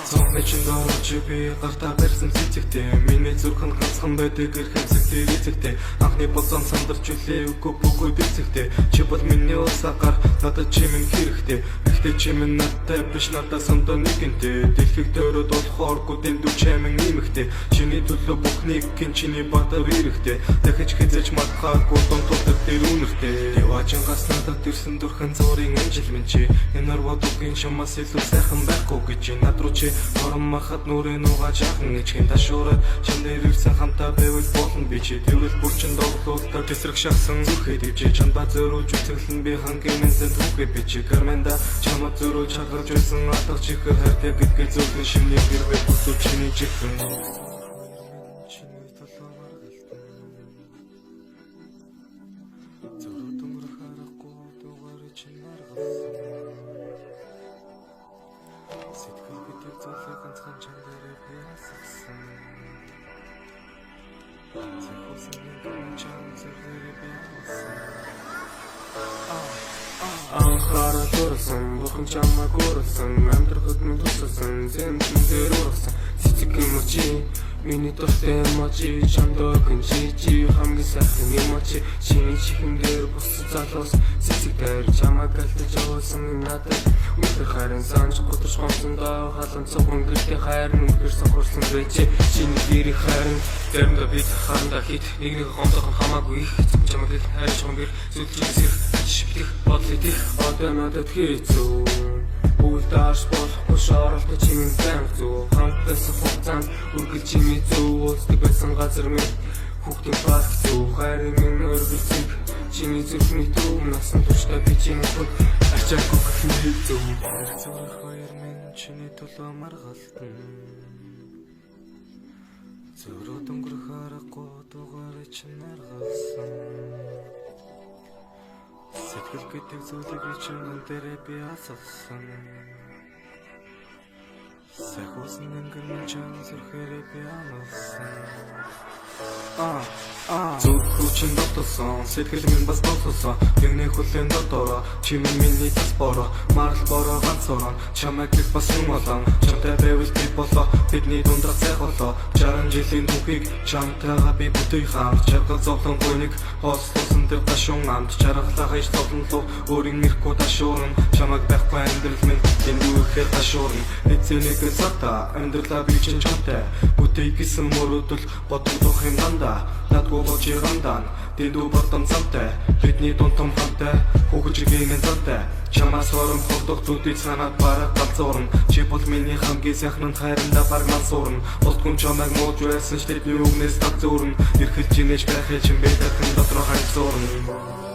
цонхны чин дөрөв чи би гартаа барьсан цэцэгтэй миний зүрхэн ганцхан байдаг эрхэмсэгтэй эцэгтэй анхны болсон сандарч үлээ үгүй бүгд эцэгтэй чи бол миний усагаар надад чимэн хэрэгтэй ихтэй чимэн надтай биш надад сондоо нэгэнтэй дэлхийг дөрөд болохоор гүдэн дүү чимэн нэмэгтэй чиний төлөө бүхнийг гин чиний батар хэрэгтэй дахиж хязгаарч матхаагүй донтолдог дээр үнэртэй яваачин гас надад ирсэн дүрхэн зургийн амжил минь чи энэ орводгийн шамаас илүү сайхан байхгүй гэж над руу чи орон махад нүрэн угааж ахын ичгэн ташуураад чам дээр ирсэн хамтаа байвал болно би чи тэгвэл бүр чин доглуултаа тесрэг шахсан зүрхэд ивч чам базөрүүлж үцэглэн би хангийн мэдэн түүхээ би чи карменда чамаа зөрүүлж хагарч байсан атгах чихэр хайртай гэдгээ зөвхөн шиний хэрвээ бүсүү чиний чихэн сэтгэл гэдэг зүйлээ ганцхан чам дээрээ би асуусан. Зөвхөн нэг чам зэрэг би асуусан. Анхаарал төрсөн, бүхэн чамайг өрөлсөн, амьдрахад минь туссан, зэмтэн дээр урсан, цэцэг эмочи, миний дуртай эмочи, чамдойгэн чи хамгийн сайхан эмочи, чиний чихэн дээр бус залуус, цэцэг дээр чамайг алтаж явуулсан юм надад, үнэхээр хайрын санж гутарч гомсон доо халан цогон гэртээ хайрн үнэхээр сохорсон бэчи, чиний дэрийг хайрн, заримдаа бид харандаа хит, нэгнийг гомдохон хамаагүй их, чамайг их хайрч гомбир, зүлжээс их, шиптих, бодлыг их, одоо надад хийцүү Үлдаарч болохгүй шааралтай чимэн байнг зүү Хамтдасан хугацаанд үргэл чимээ зүү Уулздаг байсан газар минь хүүхдийн парк зүү Хайрын минь өргөлцөг чиний зүрхний төв Насан туршдаа би чиний хөд ачаагүй гэхний зүү Зүрх хоёр минь чиний төлөө маргалтан Зөрөө дөнгөрөх аргагүй дугаарыг чинь наргалсан Сэтгэл гэдэг зүйлийг чинь дээрээ би асуусан Сахусан ингэн чам зүрхээрээ би амарсан Зүрх чин дотсон сэтгэл минь бас дотсон Ягны хүлэн дотороо чимэн миний тас бороо Марл бороо ганцороо чамайг их бас юм болон Чамтай байвал би болоо бидний дундах цайх болоо 60 жилийн түүхийг чамтайгаа би бүтэй хамт Чаргал зовлон гүнийг хослосон тэр ташуун амт Чаргалаа хайш зовлон луу өөрийн ирэхгүй ташуурн Чамайг байхгүй амьдрал минь энэ үхээр ташуурн Эцэнэгээ цата амьдралаа би чин чамтай Бүтэй гэсэн мөрөдөл бодох юм дандаа Надгүй болж ирандaan Дэндүү бортон цамтай Бидний дунд том хамтай Хүүхжигийн зантай Чамаас хором хордох зүдий санаад бараг галзуурн Чи бол миний хамгийн сайхан хайранда баг мансуурн Болтгон чамайг мууж байсан ч тэдний үгнээс таг зүүрн Ирхэлж инээж байхыг чинь би дахин дотроо хайцуурн